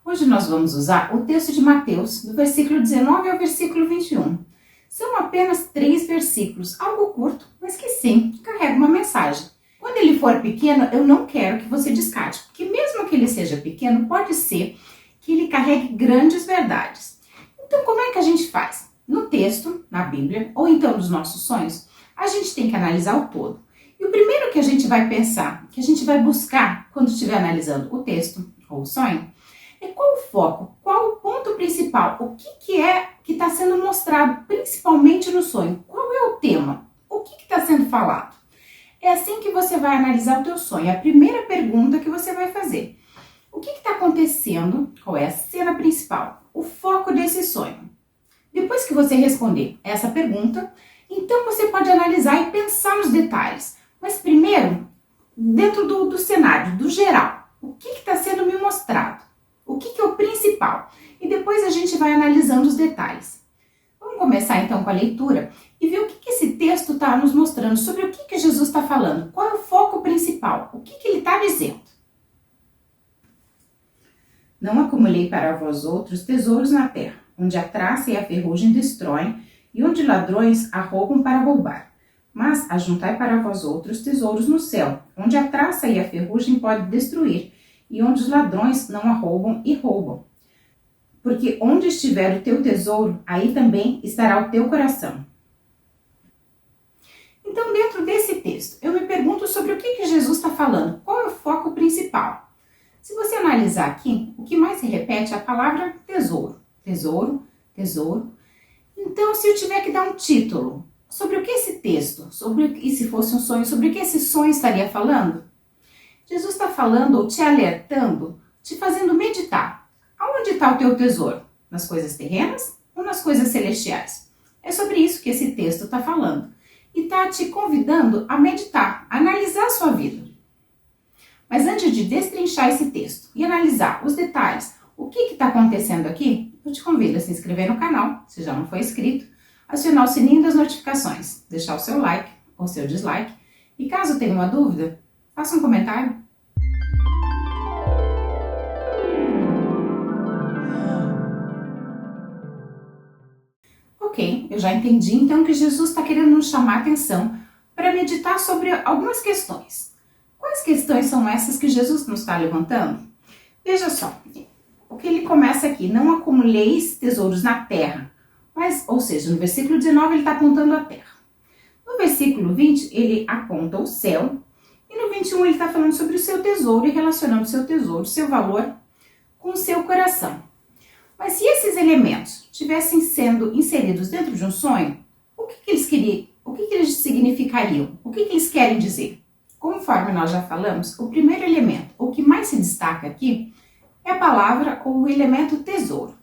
Hoje nós vamos usar o texto de Mateus, do versículo 19 ao versículo 21. São apenas 3 versículos, algo curto, mas que sim, carrega uma mensagem. Quando ele for pequeno, eu não quero que você descarte, porque mesmo que ele seja pequeno, pode ser que ele carregue grandes verdades. Então, como é que a gente faz? No texto, na Bíblia, ou então nos nossos sonhos, a gente tem que analisar o todo. E o primeiro que a gente vai pensar, que a gente vai buscar quando estiver analisando o texto ou o sonho, é qual o foco, qual o ponto principal, o que é que está sendo mostrado principalmente no sonho, qual é o tema, o que está sendo falado. É assim que você vai analisar o teu sonho, é a primeira pergunta que você vai fazer. O que está acontecendo, qual é a cena principal, o foco desse sonho. Depois que você responder essa pergunta, então você pode analisar e pensar nos detalhes. Mas primeiro, dentro do cenário, do geral, o que está sendo me mostrado? O que é o principal? E depois a gente vai analisando os detalhes. Vamos começar então com a leitura e ver o que esse texto está nos mostrando, sobre o que Jesus está falando, qual é o foco principal, o que ele está dizendo. Não acumulei para vós outros tesouros na terra, onde a traça e a ferrugem destroem e onde ladrões arrombam para roubar. Mas ajuntai para vós outros tesouros no céu, onde a traça e a ferrugem podem destruir, e onde os ladrões não arrombam e roubam. Porque onde estiver o teu tesouro, aí também estará o teu coração. Então, dentro desse texto, eu me pergunto sobre o que Jesus está falando, qual é o foco principal. Se você analisar aqui, o que mais se repete é a palavra tesouro. Tesouro, tesouro. Então, se eu tiver que dar um título sobre o que esse texto, e se fosse um sonho, sobre o que esse sonho estaria falando, Jesus está falando ou te alertando, te fazendo meditar. Aonde está o teu tesouro? Nas coisas terrenas ou nas coisas celestiais? É sobre isso que esse texto está falando. E está te convidando a meditar, a analisar a sua vida. Mas antes de destrinchar esse texto e analisar os detalhes, o que está acontecendo aqui, eu te convido a se inscrever no canal, se já não for inscrito, acionar o sininho das notificações, deixar o seu like ou seu dislike. E caso tenha uma dúvida, faça um comentário. Ok, eu já entendi então que Jesus está querendo nos chamar a atenção para meditar sobre algumas questões. Quais questões são essas que Jesus nos está levantando? Veja só, o que ele começa aqui, não acumuleis tesouros na terra, ou seja, no versículo 19 ele está apontando a terra. No versículo 20 ele aponta o céu. E no 21 ele está falando sobre o seu tesouro e relacionando o seu tesouro, o seu valor, com o seu coração. Mas se esses elementos tivessem sendo inseridos dentro de um sonho, o que eles queriam? O que eles significariam? O que eles querem dizer? Conforme nós já falamos, o primeiro elemento, o que mais se destaca aqui, é a palavra ou o elemento tesouro.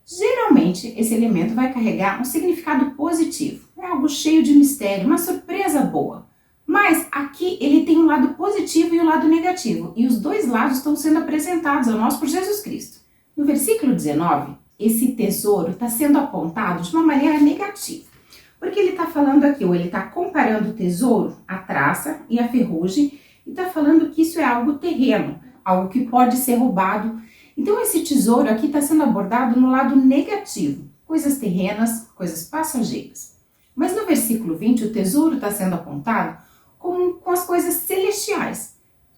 Geralmente, esse elemento vai carregar um significado positivo, é algo cheio de mistério, uma surpresa boa. Mas aqui ele tem um lado positivo e o lado negativo, e os dois lados estão sendo apresentados a nós por Jesus Cristo. No versículo 19, esse tesouro está sendo apontado de uma maneira negativa, porque ele está falando aqui, ou ele está comparando o tesouro, a traça e a ferrugem, e está falando que isso é algo terreno, algo que pode ser roubado. Então esse tesouro aqui está sendo abordado no lado negativo, coisas terrenas, coisas passageiras. Mas no versículo 20, o tesouro está sendo apontado com as coisas celestiais.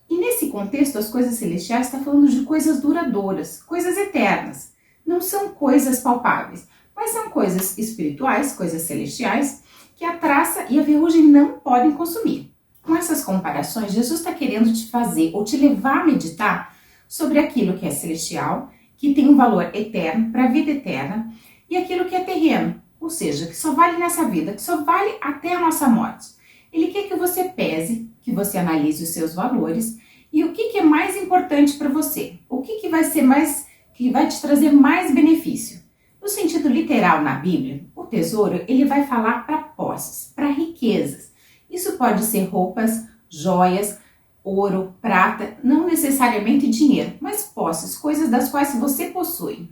E nesse contexto, as coisas celestiais está falando de coisas duradouras, coisas eternas. Não são coisas palpáveis, mas são coisas espirituais, coisas celestiais, que a traça e a ferrugem não podem consumir. Com essas comparações, Jesus está querendo te fazer ou te levar a meditar sobre aquilo que é celestial, que tem um valor eterno para a vida eterna, e aquilo que é terreno, ou seja, que só vale nessa vida, que só vale até a nossa morte. Ele quer que você pese, que você analise os seus valores e o que é mais importante para você. O que vai ser mais, que vai te trazer mais benefício. No sentido literal na Bíblia, o tesouro ele vai falar para posses, para riquezas. Isso pode ser roupas, joias, ouro, prata, não necessariamente dinheiro, mas posses, coisas das quais você possui.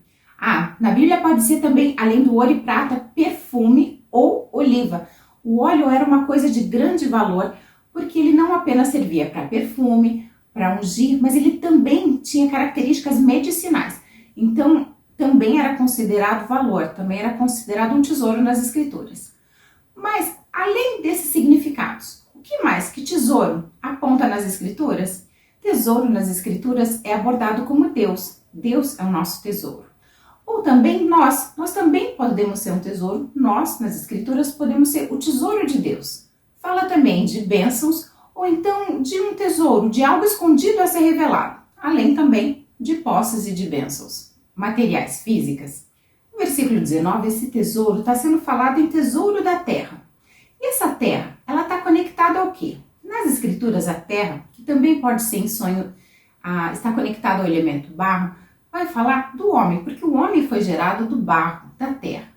Na Bíblia pode ser também, além do ouro e prata, perfume ou oliva. O óleo era uma coisa de grande valor, porque ele não apenas servia para perfume, para ungir, mas ele também tinha características medicinais. Então, também era considerado valor, também era considerado um tesouro nas escrituras. Mas, além desses significados, o que mais que tesouro aponta nas escrituras? Tesouro nas escrituras é abordado como Deus. Deus é o nosso tesouro. Ou também nós também podemos ser um tesouro. Nós, nas escrituras, podemos ser o tesouro de Deus. Fala também de bênçãos, ou então de um tesouro, de algo escondido a ser revelado. Além também de posses e de bênçãos materiais, físicas. No versículo 19, esse tesouro está sendo falado em tesouro da terra. E essa terra, ela está conectada ao quê? Nas escrituras, a terra, que também pode ser em sonho, está conectada ao elemento barro, vai falar do homem, porque o homem foi gerado do barro, da terra.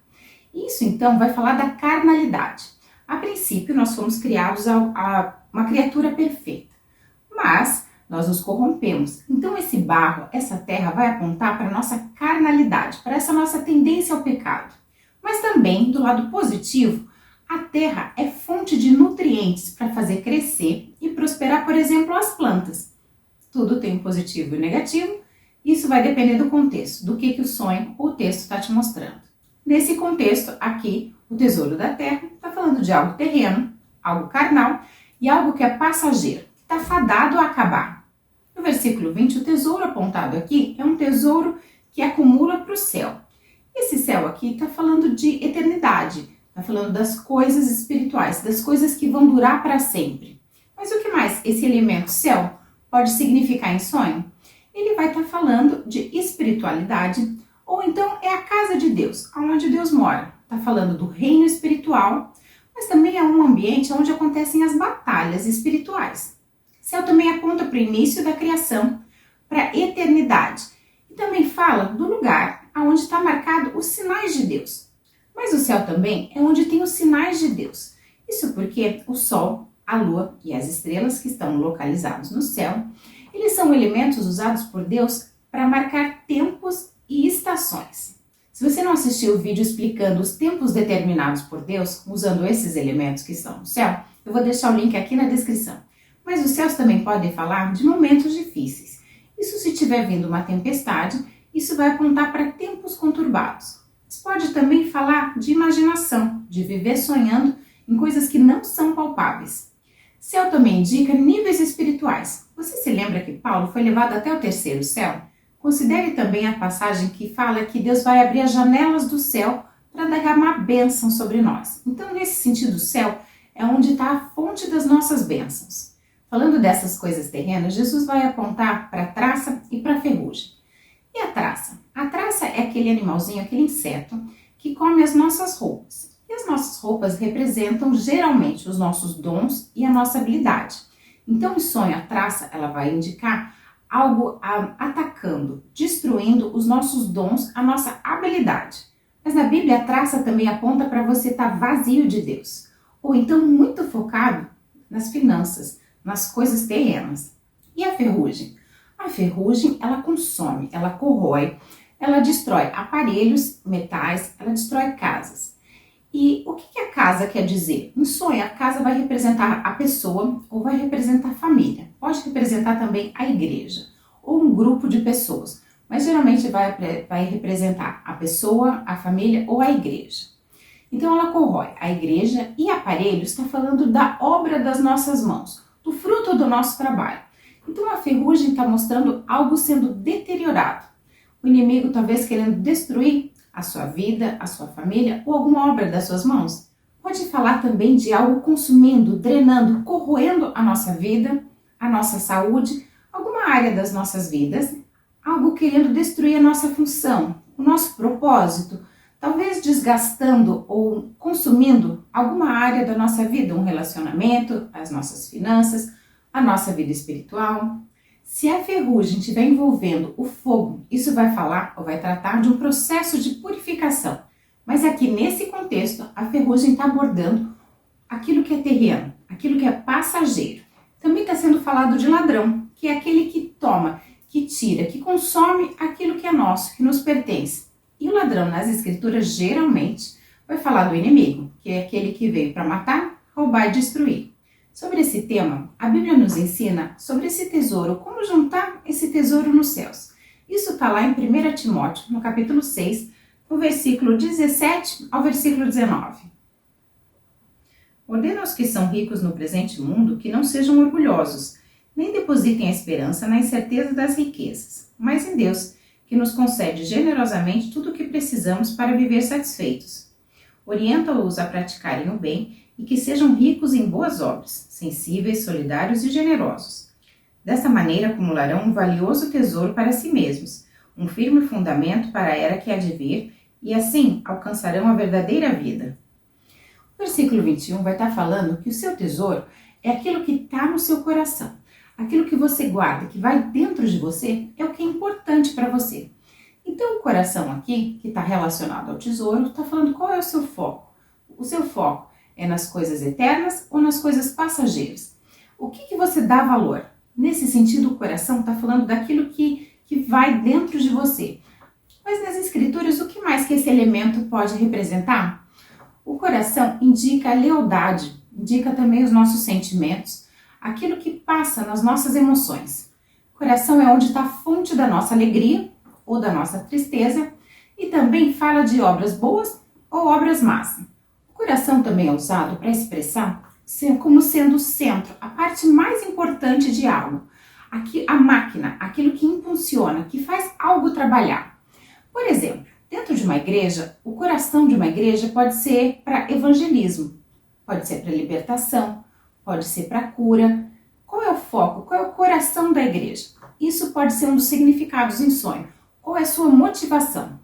Isso, então, vai falar da carnalidade. A princípio, nós fomos criados a uma criatura perfeita, mas nós nos corrompemos. Então, esse barro, essa terra, vai apontar para a nossa carnalidade, para essa nossa tendência ao pecado. Mas também, do lado positivo, a terra é fonte de nutrientes para fazer crescer e prosperar, por exemplo, as plantas. Tudo tem um positivo e um negativo. Isso vai depender do contexto, do que o sonho ou o texto está te mostrando. Nesse contexto, aqui, o tesouro da terra está falando de algo terreno, algo carnal e algo que é passageiro, que está fadado a acabar. No versículo 20, o tesouro apontado aqui é um tesouro que acumula para o céu. Esse céu aqui está falando de eternidade, está falando das coisas espirituais, das coisas que vão durar para sempre. Mas o que mais esse elemento céu pode significar em sonho? Ele vai estar falando de espiritualidade, ou então é a casa de Deus, onde Deus mora. Está falando do reino espiritual, mas também é um ambiente onde acontecem as batalhas espirituais. Céu também aponta para o início da criação, para a eternidade. E também fala do lugar onde está marcado os sinais de Deus. Mas o céu também é onde tem os sinais de Deus. Isso porque o sol, a lua e as estrelas que estão localizados no céu, eles são elementos usados por Deus para marcar tempos e estações. Se você não assistiu o vídeo explicando os tempos determinados por Deus, usando esses elementos que estão no céu, eu vou deixar o link aqui na descrição. Mas os céus também podem falar de momentos difíceis. Isso se tiver vindo uma tempestade, isso vai apontar para tempos conturbados. Mas pode também falar de imaginação, de viver sonhando em coisas que não são palpáveis. Céu também indica níveis espirituais. Você se lembra que Paulo foi levado até o terceiro céu? Considere também a passagem que fala que Deus vai abrir as janelas do céu para derramar bênção sobre nós. Então, nesse sentido, o céu é onde está a fonte das nossas bênçãos. Falando dessas coisas terrenas, Jesus vai apontar para a traça e para a ferrugem. E a traça? A traça é aquele animalzinho, aquele inseto que come as nossas roupas. E as nossas roupas representam geralmente os nossos dons e a nossa habilidade. Então, em sonho, a traça ela vai indicar algo atacando, destruindo os nossos dons, a nossa habilidade. Mas na Bíblia, a traça também aponta para você estar vazio de Deus. Ou então muito focado nas finanças, nas coisas terrenas. E a ferrugem? A ferrugem, ela consome, ela corrói, ela destrói aparelhos, metais, ela destrói casas. E o que a casa quer dizer? Em sonho, a casa vai representar a pessoa ou vai representar a família. Pode representar também a igreja ou um grupo de pessoas, mas geralmente vai representar a pessoa, a família ou a igreja. Então ela corrói a igreja e aparelhos, está falando da obra das nossas mãos, do fruto do nosso trabalho. Então a ferrugem está mostrando algo sendo deteriorado. O inimigo talvez querendo destruir a sua vida, a sua família ou alguma obra das suas mãos. Pode falar também de algo consumindo, drenando, corroendo a nossa vida, a nossa saúde, alguma área das nossas vidas, algo querendo destruir a nossa função, o nosso propósito, talvez desgastando ou consumindo alguma área da nossa vida, um relacionamento, as nossas finanças, a nossa vida espiritual. Se a ferrugem estiver envolvendo o fogo, isso vai falar ou vai tratar de um processo de purificação. Mas aqui nesse contexto, a ferrugem está abordando aquilo que é terreno, aquilo que é passageiro. Também está sendo falado de ladrão, que é aquele que toma, que tira, que consome aquilo que é nosso, que nos pertence. E o ladrão nas escrituras geralmente vai falar do inimigo, que é aquele que veio para matar, roubar e destruir. Sobre esse tema, a Bíblia nos ensina sobre esse tesouro, como juntar esse tesouro nos céus. Isso está lá em 1 Timóteo, no capítulo 6, no versículo 17 ao versículo 19. Ordena aos que são ricos no presente mundo que não sejam orgulhosos, nem depositem a esperança na incerteza das riquezas, mas em Deus, que nos concede generosamente tudo o que precisamos para viver satisfeitos. Orienta-os a praticarem o bem e que sejam ricos em boas obras, sensíveis, solidários e generosos. Dessa maneira acumularão um valioso tesouro para si mesmos, um firme fundamento para a era que há de vir, e assim alcançarão a verdadeira vida. O versículo 21 vai estar falando que o seu tesouro é aquilo que está no seu coração. Aquilo que você guarda, que vai dentro de você, é o que é importante para você. Então o coração aqui, que está relacionado ao tesouro, está falando qual é o seu foco. O seu foco é nas coisas eternas ou nas coisas passageiras? O que você dá valor? Nesse sentido, o coração está falando daquilo que vai dentro de você. Mas nas escrituras, o que mais que esse elemento pode representar? O coração indica a lealdade, indica também os nossos sentimentos, aquilo que passa nas nossas emoções. O coração é onde está a fonte da nossa alegria ou da nossa tristeza e também fala de obras boas ou obras más. O coração também é usado para expressar como sendo o centro, a parte mais importante de algo. Aqui, a máquina, aquilo que impulsiona, que faz algo trabalhar. Por exemplo, dentro de uma igreja, o coração de uma igreja pode ser para evangelismo, pode ser para libertação, pode ser para cura. Qual é o foco? Qual é o coração da igreja? Isso pode ser um dos significados em sonho. Qual é a sua motivação?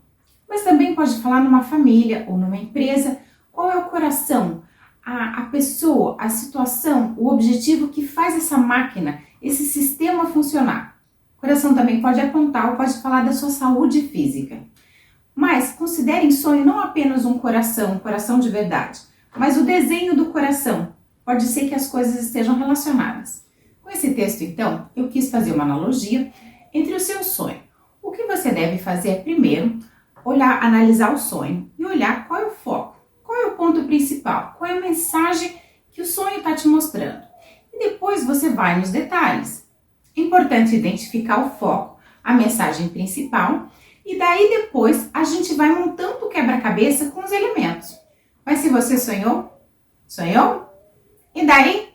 Mas também pode falar numa família ou numa empresa. Qual é o coração? A pessoa, a situação, o objetivo que faz essa máquina, esse sistema funcionar. O coração também pode apontar ou pode falar da sua saúde física. Mas considere em sonho não apenas um coração de verdade, mas o desenho do coração. Pode ser que as coisas estejam relacionadas. Com esse texto, então, eu quis fazer uma analogia entre o seu sonho. O que você deve fazer é, primeiro, analisar o sonho e olhar qual é o foco, qual é o ponto principal, qual é a mensagem que o sonho está te mostrando. E depois você vai nos detalhes. É importante identificar o foco, a mensagem principal, e daí depois a gente vai montando o quebra-cabeça com os elementos. Mas se você sonhou? Sonhou? E daí?